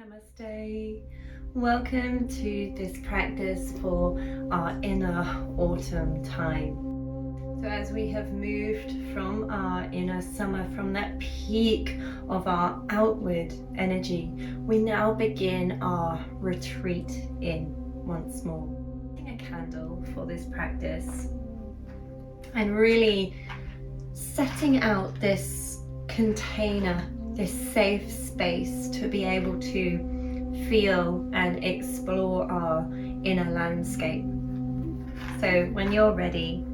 Namaste. Welcome to this practice for our inner autumn time. So as we have moved from our inner summer, from that peak of our outward energy, we now begin our retreat in once more. Lighting a candle for this practice and really setting out this container, this safe space to be able to feel and explore our inner landscape. So when you're ready,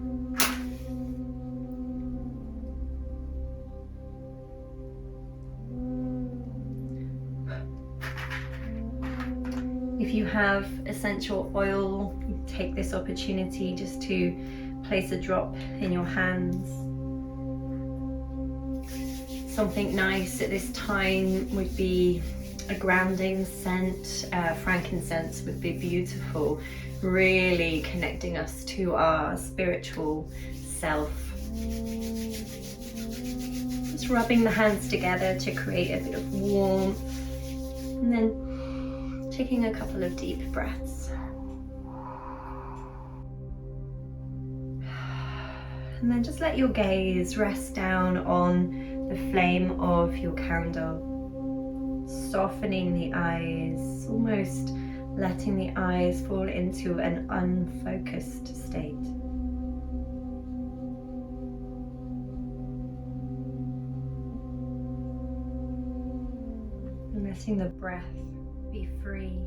if you have essential oil, you take this opportunity just to place a drop in your hands. Something nice at this time would be a grounding scent. Frankincense would be beautiful, really connecting us to our spiritual self. Just rubbing the hands together to create a bit of warmth, and then taking a couple of deep breaths. And then just let your gaze rest down on the flame of your candle, softening the eyes, almost letting the eyes fall into an unfocused state. And letting the breath be free,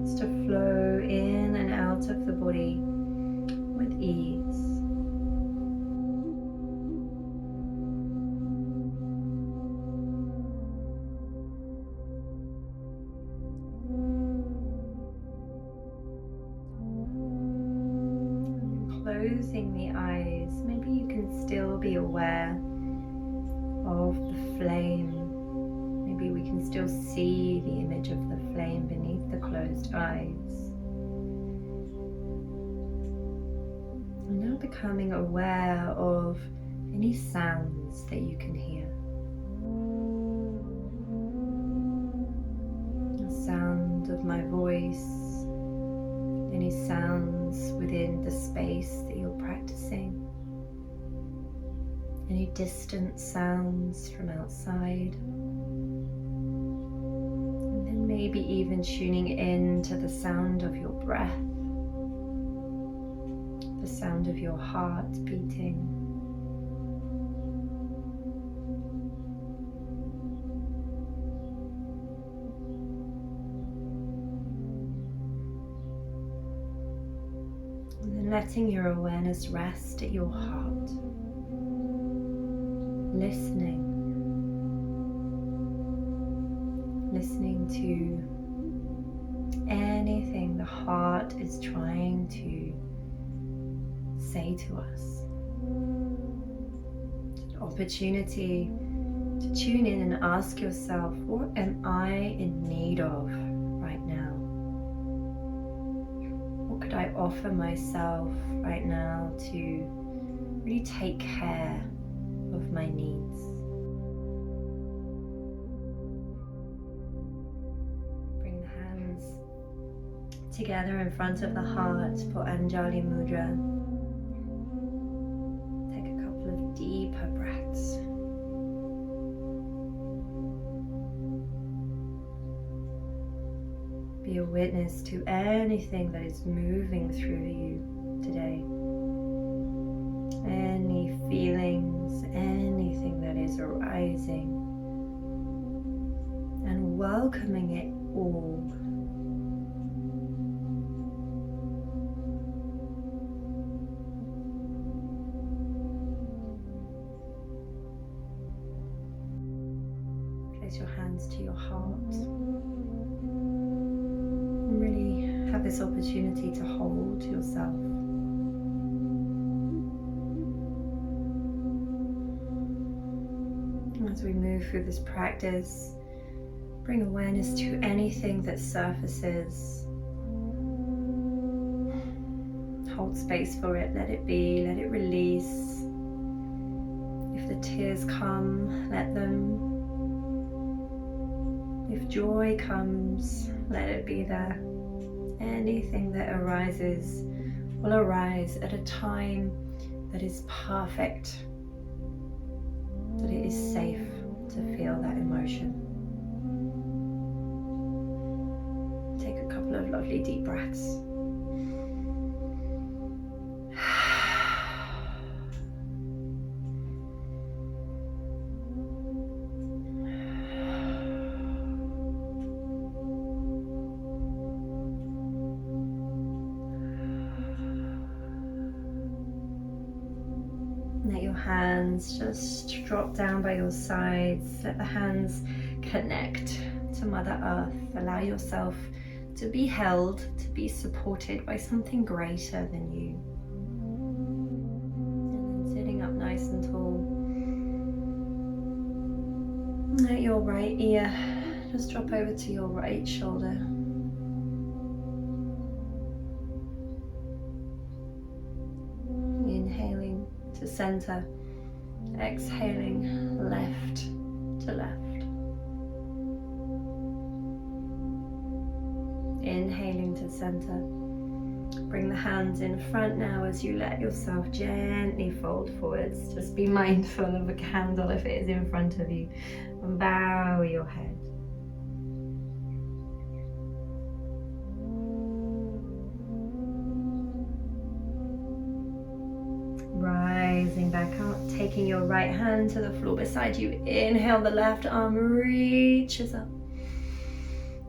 just to flow in and out of the body with ease. Closing the eyes, maybe you can still be aware of the flame. Maybe we can still see the image of the flame beneath the closed eyes. And now becoming aware of any sounds that you can hear. The sound of my voice, any sounds within the space that you're practicing, any distant sounds from outside, and then maybe even tuning in to the sound of your breath, the sound of your heart beating. Letting your awareness rest at your heart, listening to anything the heart is trying to say to us. An opportunity to tune in and ask yourself, what am I in need of right now? What could I offer myself right now to really take care of my needs? Bring the hands together in front of the heart for Anjali Mudra. Take a couple of deeper breaths. Be a witness to anything that is moving through you today. Any feelings, anything that is arising, and welcoming it all. Place your hands to your heart. Really have this opportunity to hold yourself. As we move through this practice, bring awareness to anything that surfaces. Hold space for it, let it be, let it release. If the tears come, let them. joy comes, let it be there. Anything that arises will arise at a time that is perfect, that it is safe to feel that emotion. Take a couple of lovely deep breaths. Let your hands just drop down by your sides. Let the hands connect to Mother Earth. Allow yourself to be held, to be supported by something greater than you. And then sitting up nice and tall. Let your right ear just drop over to your right shoulder. Inhaling to center, exhaling left to left. Inhaling to center. Bring the hands in front now as you let yourself gently fold forwards. Just be mindful of a candle if it is in front of you. And bow your head. Rising back up, taking your right hand to the floor beside you. Inhale, the left arm reaches up.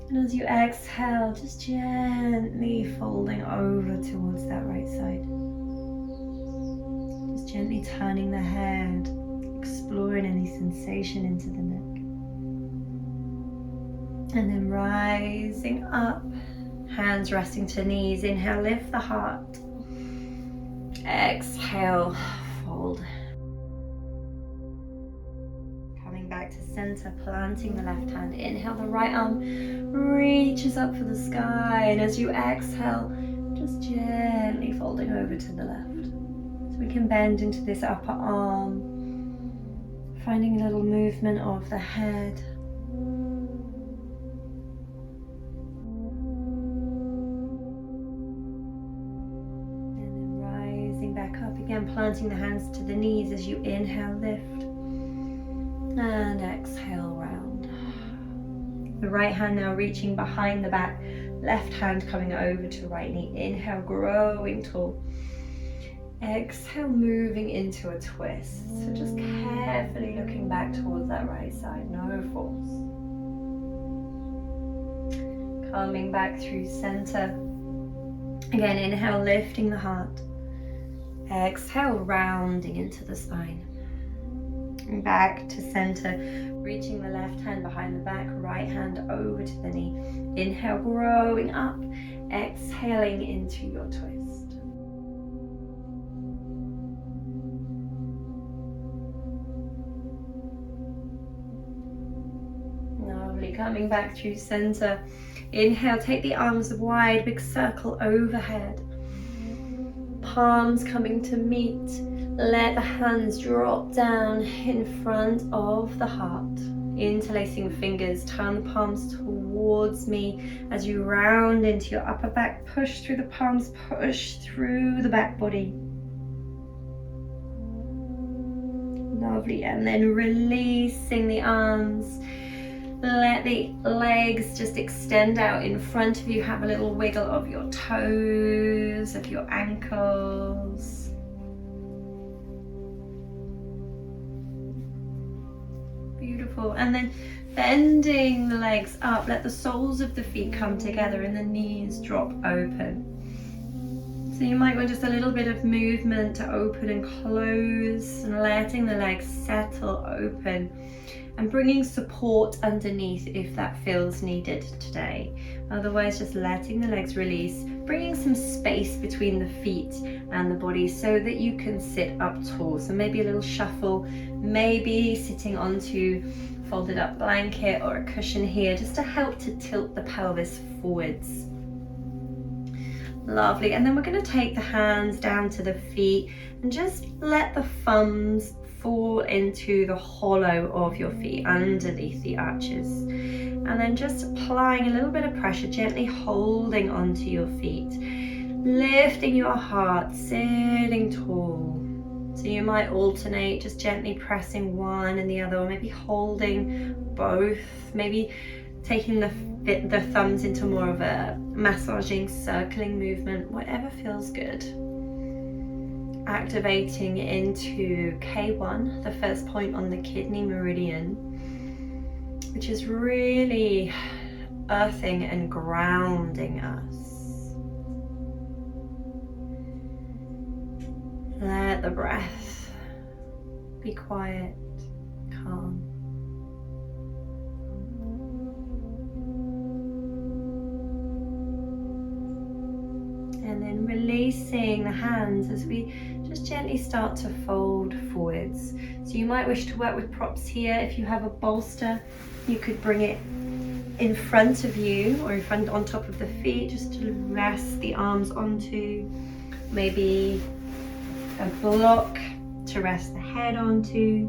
And as you exhale, just gently folding over towards that right side. Just gently turning the head, exploring any sensation into the neck. And then rising up, hands resting to knees. Inhale, lift the heart. Exhale, fold. Coming back to center, planting the left hand. Inhale, the right arm reaches up for the sky. And as you exhale, just gently folding over to the left. So we can bend into this upper arm, finding a little movement of the head. Again, planting the hands to the knees as you inhale, lift, and exhale, round. The right hand now reaching behind the back, left hand coming over to right knee. Inhale, growing tall. Exhale, moving into a twist. So just carefully looking back towards that right side, no force. Coming back through center. Again, inhale, lifting the heart. Exhale, rounding into the spine. And back to center, reaching the left hand behind the back, right hand over to the knee. Inhale, growing up. Exhaling into your twist. Lovely, coming back through center. Inhale, take the arms wide, big circle overhead. Palms coming to meet. Let the hands drop down in front of the heart. Interlacing fingers, turn the palms towards me as you round into your upper back. Push through the palms, push through the back body. Lovely, and then releasing the arms. Let the legs just extend out in front of you. Have a little wiggle of your toes, of your ankles. Beautiful. And then bending the legs up. Let the soles of the feet come together and the knees drop open. So you might want just a little bit of movement to open and close, and letting the legs settle open. And bringing support underneath if that feels needed today. Otherwise, just letting the legs release, bringing some space between the feet and the body so that you can sit up tall. So maybe a little shuffle, maybe sitting onto folded up blanket or a cushion here, just to help to tilt the pelvis forwards. Lovely, and then we're going to take the hands down to the feet and just let the thumbs fall into the hollow of your feet, underneath the arches. And then just applying a little bit of pressure, gently holding onto your feet, lifting your heart, sitting tall. So you might alternate, just gently pressing one and the other, or maybe holding both, maybe taking the thumbs into more of a massaging, circling movement, whatever feels good. Activating into K1, the first point on the kidney meridian, which is really earthing and grounding us. Let the breath be quiet, calm. And then releasing the hands as we just gently start to fold forwards. So you might wish to work with props here. If you have a bolster, you could bring it in front of you or in front on top of the feet, just to rest the arms onto. Maybe a block to rest the head onto,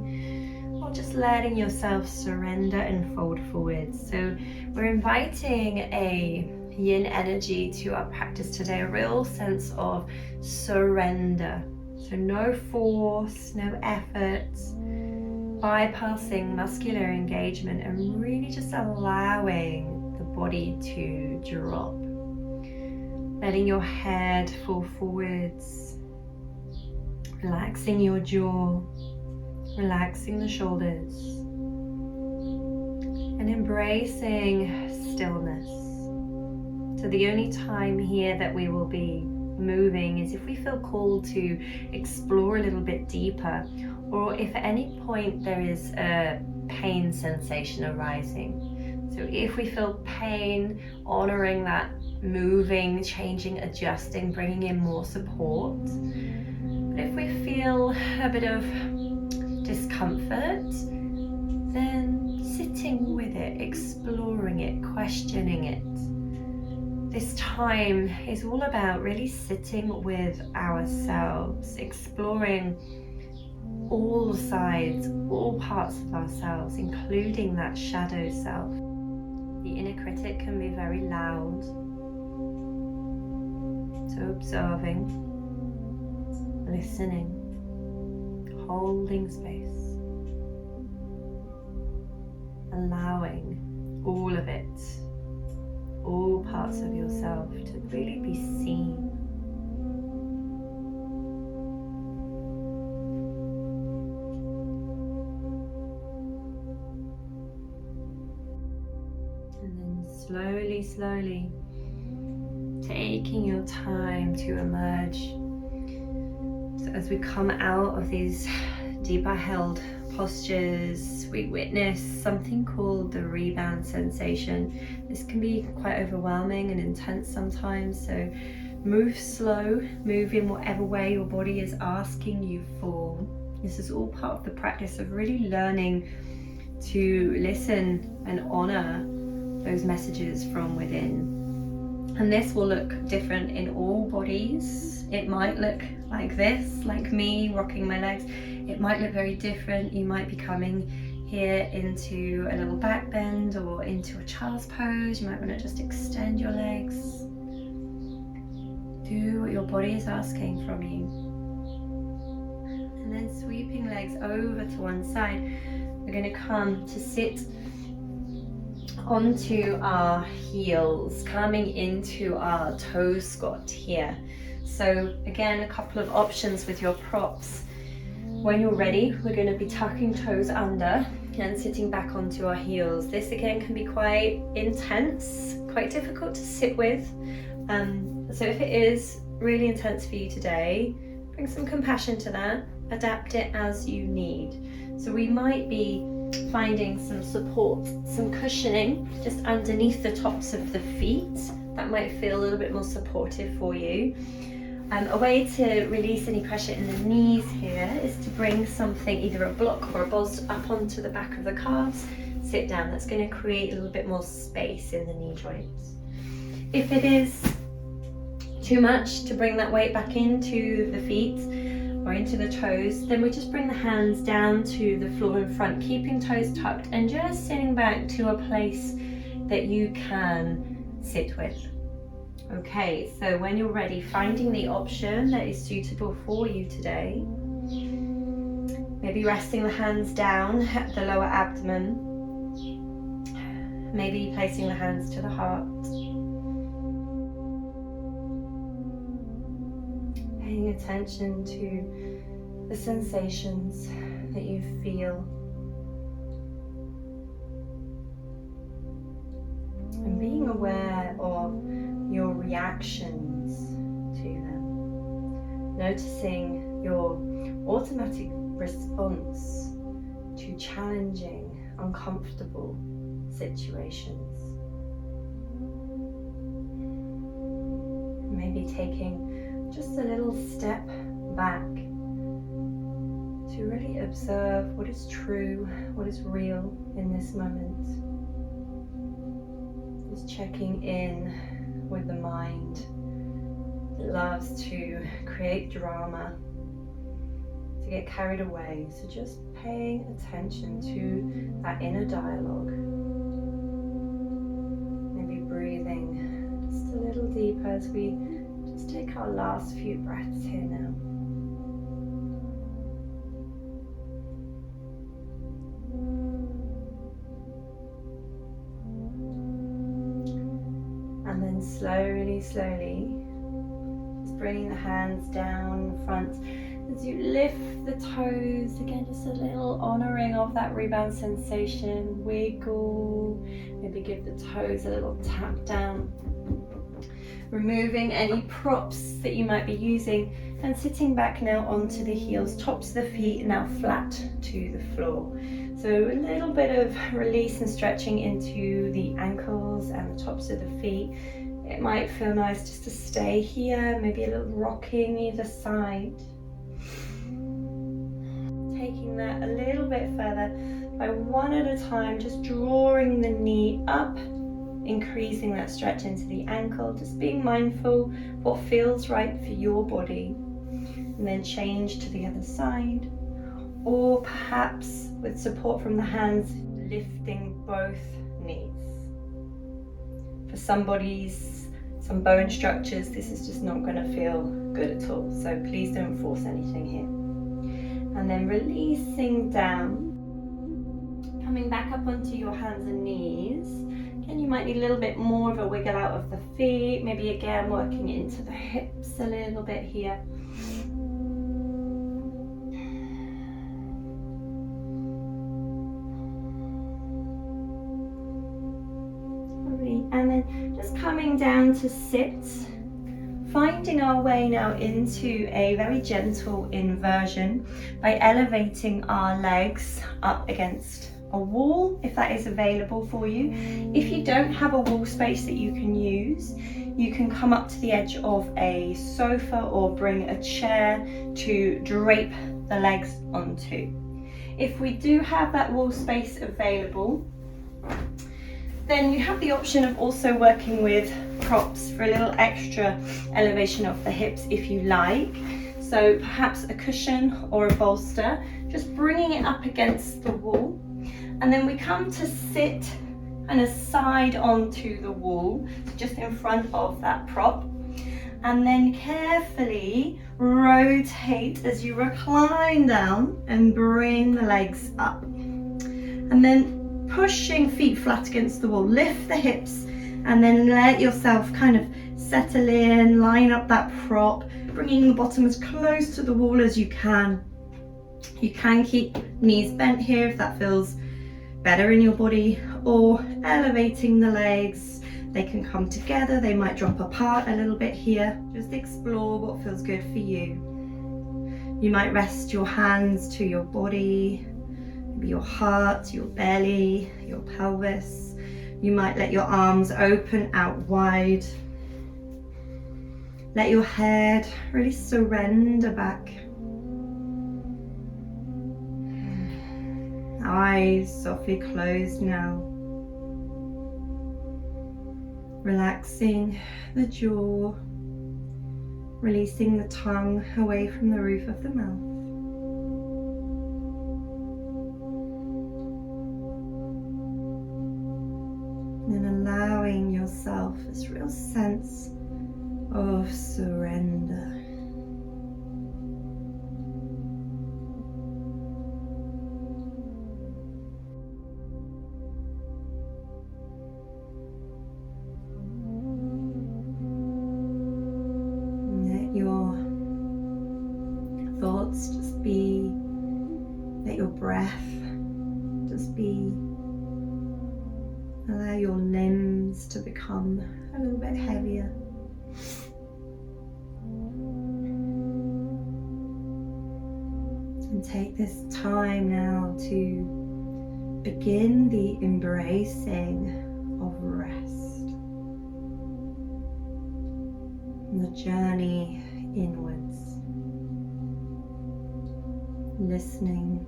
or just letting yourself surrender and fold forwards. So we're inviting a yin energy to our practice today, a real sense of surrender. So no force, no effort, bypassing muscular engagement and really just allowing the body to drop. Letting your head fall forwards, relaxing your jaw, relaxing the shoulders, and embracing stillness. So the only time here that we will be moving is if we feel called to explore a little bit deeper, or if at any point there is a pain sensation arising. So if we feel pain, honoring that, moving, changing, adjusting, bringing in more support. But if we feel a bit of discomfort, then sitting with it, exploring it, questioning it. This time is all about really sitting with ourselves, exploring all sides, all parts of ourselves, including that shadow self. The inner critic can be very loud. So observing, listening, holding space, allowing all of it, all parts of yourself to really be seen. And then slowly taking your time to emerge. So as we come out of these deeper held postures, we witness something called the rebound sensation. This can be quite overwhelming and intense sometimes, so move slow, move in whatever way your body is asking you for. This is all part of the practice of really learning to listen and honor those messages from within. And this will look different in all bodies. It might look like this, like me rocking my legs. It might look very different. You might be coming here into a little back bend or into a child's pose. You might want to just extend your legs. Do what your body is asking from you. And then sweeping legs over to one side. We're going to come to sit onto our heels, coming into our toe squat here. So again, a couple of options with your props. When you're ready, we're going to be tucking toes under and sitting back onto our heels. This again can be quite intense, quite difficult to sit with. So if it is really intense for you today, bring some compassion to that, adapt it as you need. So we might be finding some support, some cushioning just underneath the tops of the feet. That might feel a little bit more supportive for you. A way to release any pressure in the knees here is to bring something, either a block or a bolster, up onto the back of the calves. Sit down. That's going to create a little bit more space in the knee joints. If it is too much to bring that weight back into the feet, or into the toes, then we just bring the hands down to the floor in front, keeping toes tucked and just sitting back to a place that you can sit with. Okay, so when you're ready, finding the option that is suitable for you today. Maybe resting the hands down at the lower abdomen. Maybe placing the hands to the heart. Paying attention to the sensations that you feel. And being aware of your reactions to them. Noticing your automatic response to challenging, uncomfortable situations. Maybe taking just a little step back to really observe what is true, what is real in this moment. Just checking in with the mind that loves to create drama, to get carried away. So just paying attention to that inner dialogue. Maybe breathing just a little deeper as we just take our last few breaths here now. And then slowly, just bringing the hands down in front as you lift the toes. Again, just a little honoring of that rebound sensation. Wiggle, maybe give the toes a little tap down. Removing any props that you might be using and sitting back now onto the heels, tops of the feet now flat to the floor. So a little bit of release and stretching into the ankles and the tops of the feet. It might feel nice just to stay here, maybe a little rocking either side. Taking that a little bit further by one at a time, just drawing the knee up, increasing that stretch into the ankle, just being mindful what feels right for your body, and then change to the other side, or perhaps with support from the hands, lifting both knees. For some bone structures, this is just not going to feel good at all, so please don't force anything here. And then releasing down, coming back up onto your hands and knees. Again, you might need a little bit more of a wiggle out of the feet, maybe again working into the hips a little bit here. And then just coming down to sit, finding our way now into a very gentle inversion by elevating our legs up against a wall, if that is available for you. If you don't have a wall space that you can use, you can come up to the edge of a sofa or bring a chair to drape the legs onto. If we do have that wall space available, then you have the option of also working with props for a little extra elevation of the hips if you like. So perhaps a cushion or a bolster, just bringing it up against the wall. And then we come to sit and side onto the wall, just in front of that prop. And then carefully rotate as you recline down and bring the legs up. And then pushing feet flat against the wall, lift the hips and then let yourself kind of settle in, line up that prop, bringing the bottom as close to the wall as you can. You can keep knees bent here if that feels better in your body, or elevating the legs. They can come together, they might drop apart a little bit here. Just explore what feels good for you. You might rest your hands to your body, maybe your heart, your belly, your pelvis. You might let your arms open out wide. Let your head really surrender back. Eyes softly closed now. Relaxing the jaw, Releasing the tongue away from the roof of the mouth. And allowing yourself this real sense of surrender. Let your thoughts just be, let your breath just be. Allow your limbs to become a little bit heavier. And take this time now to begin the embracing of rest and the journey inwards, listening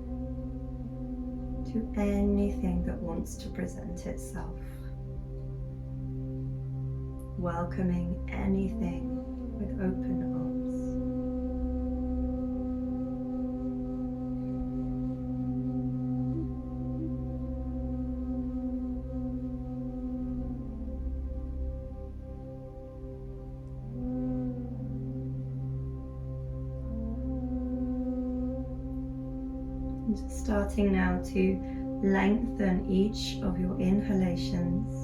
to anything that wants to present itself, welcoming anything with open arms. And just starting now to lengthen each of your inhalations.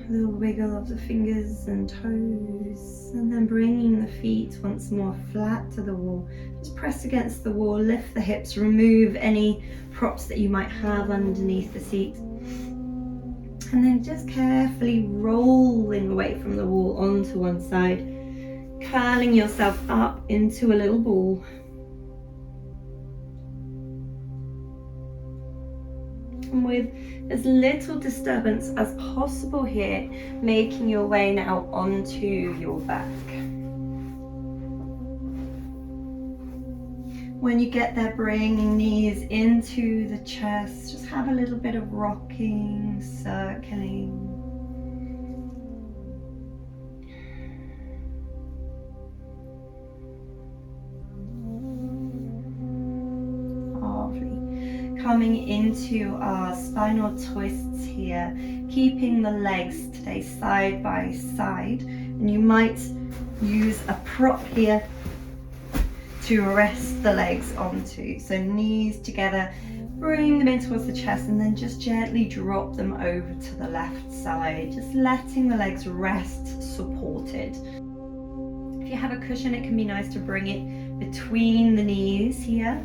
A little wiggle of the fingers and toes, and then bringing the feet once more flat to the wall. Just press against the wall, lift the hips, remove any props that you might have underneath the seat. And then just carefully rolling away from the wall onto one side, curling yourself up into a little ball. And with as little disturbance as possible here, making your way now onto your back. When you get there, bringing knees into the chest, just have a little bit of rocking, circling. Coming into our spinal twists here, keeping the legs today side by side, and you might use a prop here to rest the legs onto. So knees together, bring them in towards the chest, and then just gently drop them over to the left side, just letting the legs rest supported. If you have a cushion, it can be nice to bring it between the knees here.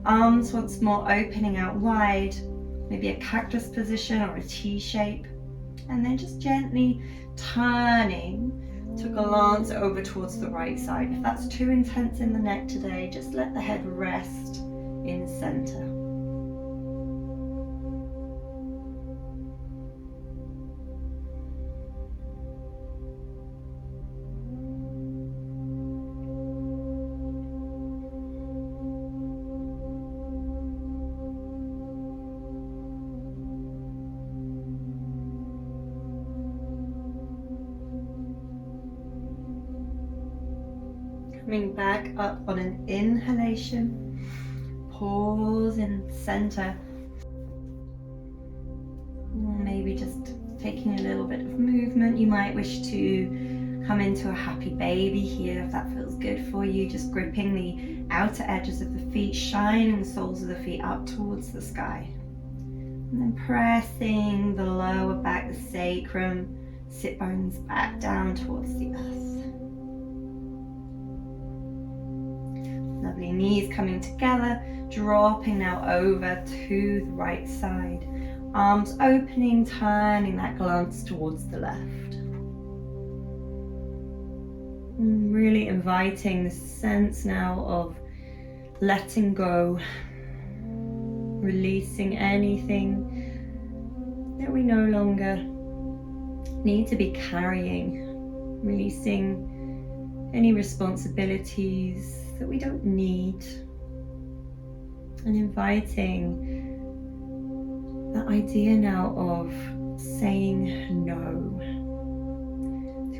Arms once more opening out wide, maybe a cactus position or a T shape, and then just gently turning to glance over towards the right side. If that's too intense in the neck today, just let the head rest in center. Coming back up on an inhalation, pause in center. Maybe just taking a little bit of movement. You might wish to come into a happy baby here if that feels good for you. Just gripping the outer edges of the feet, shining the soles of the feet up towards the sky. And then pressing the lower back, the sacrum, sit bones back down towards the earth. Lovely, knees coming together, dropping now over to the right side. Arms opening, turning that glance towards the left. Really inviting the sense now of letting go, releasing anything that we no longer need to be carrying, releasing any responsibilities that we don't need, and inviting the idea now of saying no,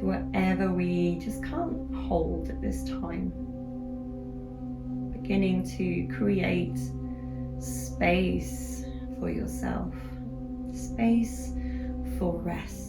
to whatever we just can't hold at this time. Beginning to create space for yourself, space for rest.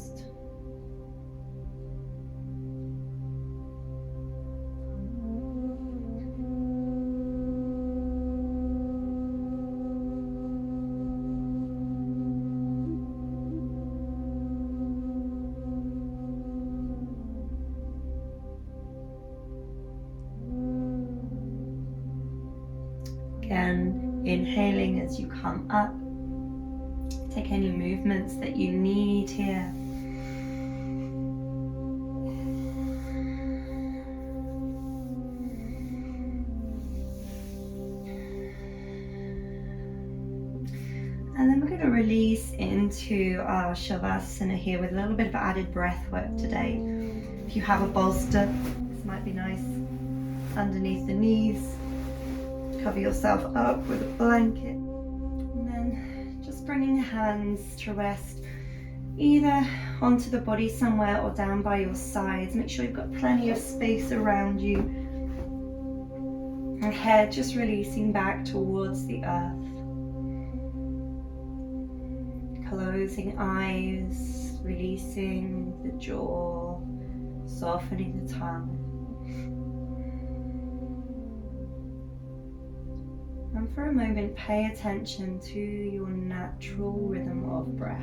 Again, inhaling as you come up. Take any movements that you need here. And then we're going to release into our Shavasana here with a little bit of added breath work today. If you have a bolster, this might be nice underneath the knees. Cover yourself up with a blanket. And then just bringing the hands to rest either onto the body somewhere or down by your sides. Make sure you've got plenty of space around you. And head just releasing back towards the earth. Closing eyes, releasing the jaw, softening the tongue. And for a moment, pay attention to your natural rhythm of breath.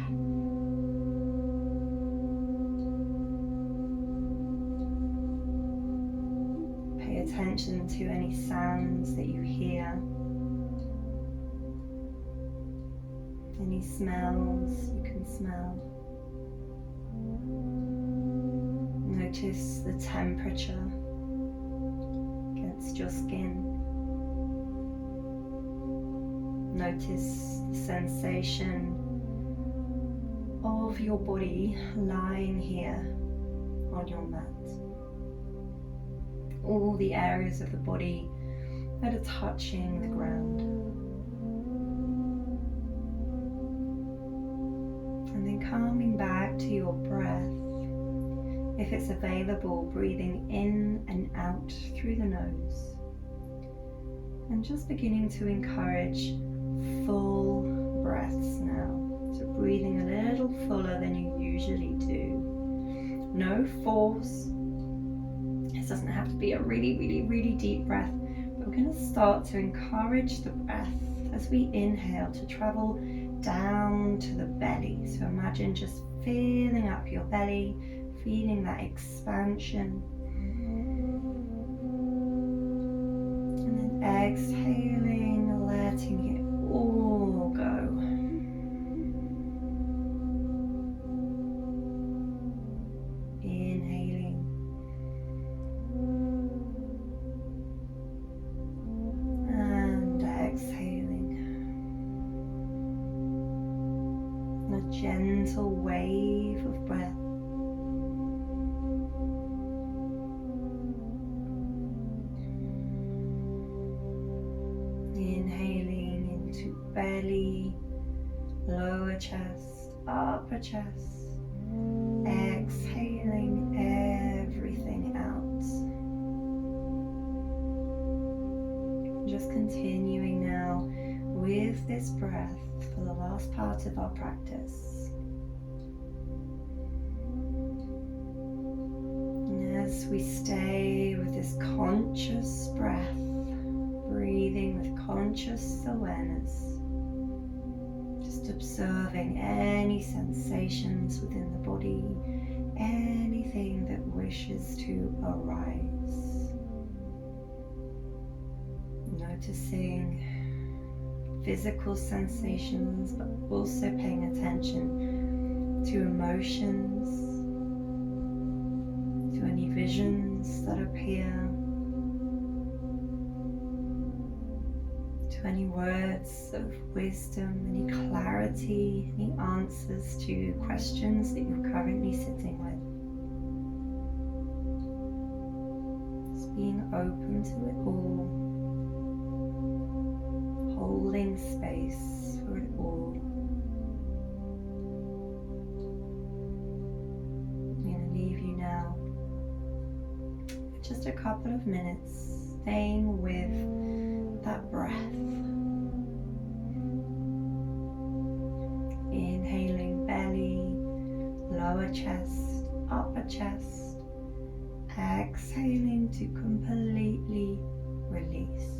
Pay attention to any sounds that you hear, any smells you can smell. Notice the temperature against your skin. Notice the sensation of your body lying here on your mat. All the areas of the body that are touching the ground. And then coming back to your breath. If it's available, breathing in and out through the nose. And just beginning to encourage full breaths now. So breathing a little fuller than you usually do. No force. This doesn't have to be a really deep breath. But we're going to start to encourage the breath as we inhale to travel down to the belly. So imagine just filling up your belly, feeling that expansion. And then exhaling, letting it all go. Inhaling. And exhaling. A gentle wave of breath. Inhaling into belly, lower chest, upper chest. Exhaling everything out. Just continuing now with this breath for the last part of our practice. And as we stay with this conscious breath, breathing with conscious awareness, just observing any sensations within the body, anything that wishes to arise. Noticing physical sensations, but also paying attention to emotions, to any visions that appear, to any words of wisdom, any clarity, any answers to questions that you're currently sitting with. Just being open to it all, holding space for it all. I'm going to leave you now a couple of minutes, staying with that breath. Inhaling belly, lower chest, upper chest. Exhaling to completely release.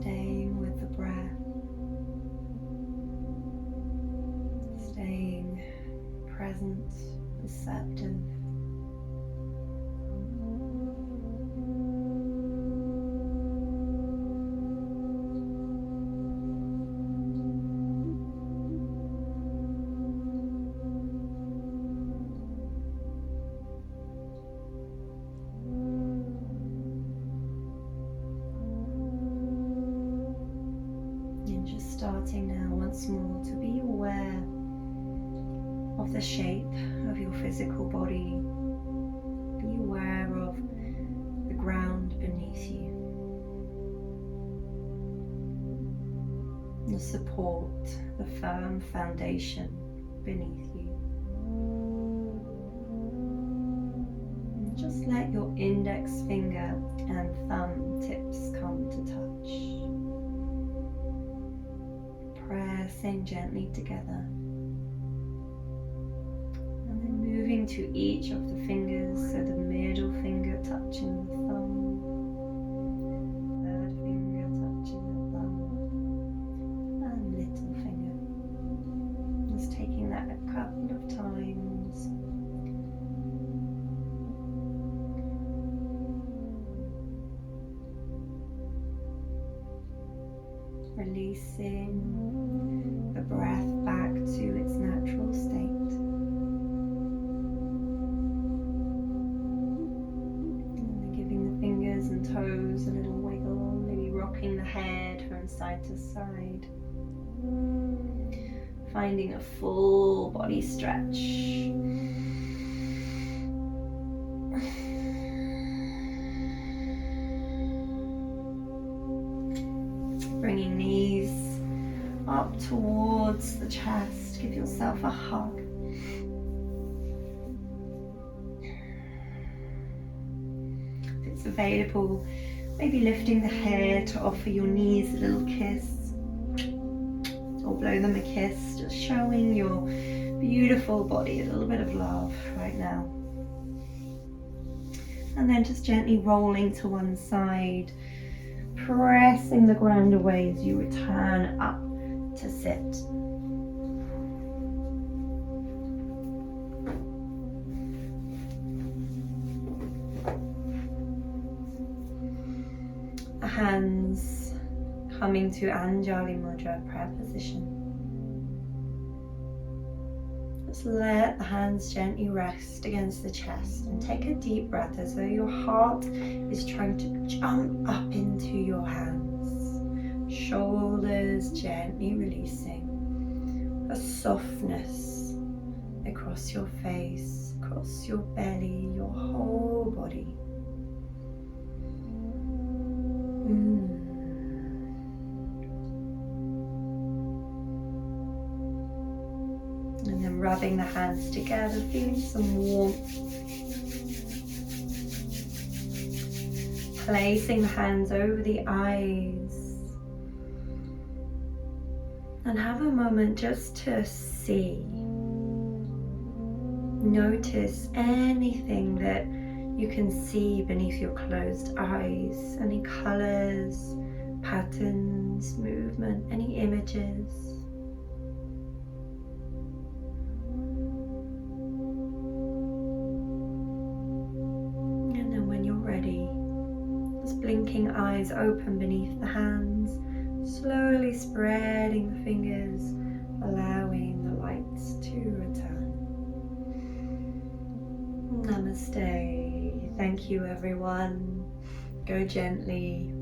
Staying with the breath, staying present, receptive. Starting now once more to be aware of the shape of your physical body. Be aware of the ground beneath you, the support, the firm foundation beneath you. And just let your index finger and thumb tips come to touch. Pressing gently together, and then moving to each of the fingers, so the middle finger touching the thumb, third finger touching the thumb, and little finger. Just taking that a couple of times. Releasing the breath back to its natural state. And then giving the fingers and toes a little wiggle, maybe rocking the head from side to side. Finding a full body stretch. Bringing knees up towards the chest. Give yourself a hug. If it's available, maybe lifting the hair to offer your knees a little kiss, or blow them a kiss, just showing your beautiful body a little bit of love right now. And then just gently rolling to one side, pressing the ground away as you return up to sit. Hands coming to Anjali Mudra, prayer position. Just let the hands gently rest against the chest and take a deep breath as though your heart is trying to jump up into your hands. Shoulders gently releasing. A softness across your face, across your belly, your whole body. And then rubbing the hands together, feeling some warmth. Placing the hands over the eyes. And have a moment just to see. Notice anything that you can see beneath your closed eyes, any colors, patterns, movement, any images. And then when you're ready, just blinking eyes open beneath the hands, slowly spreading the fingers, allowing the lights to return. Namaste. Thank you, everyone. Go gently.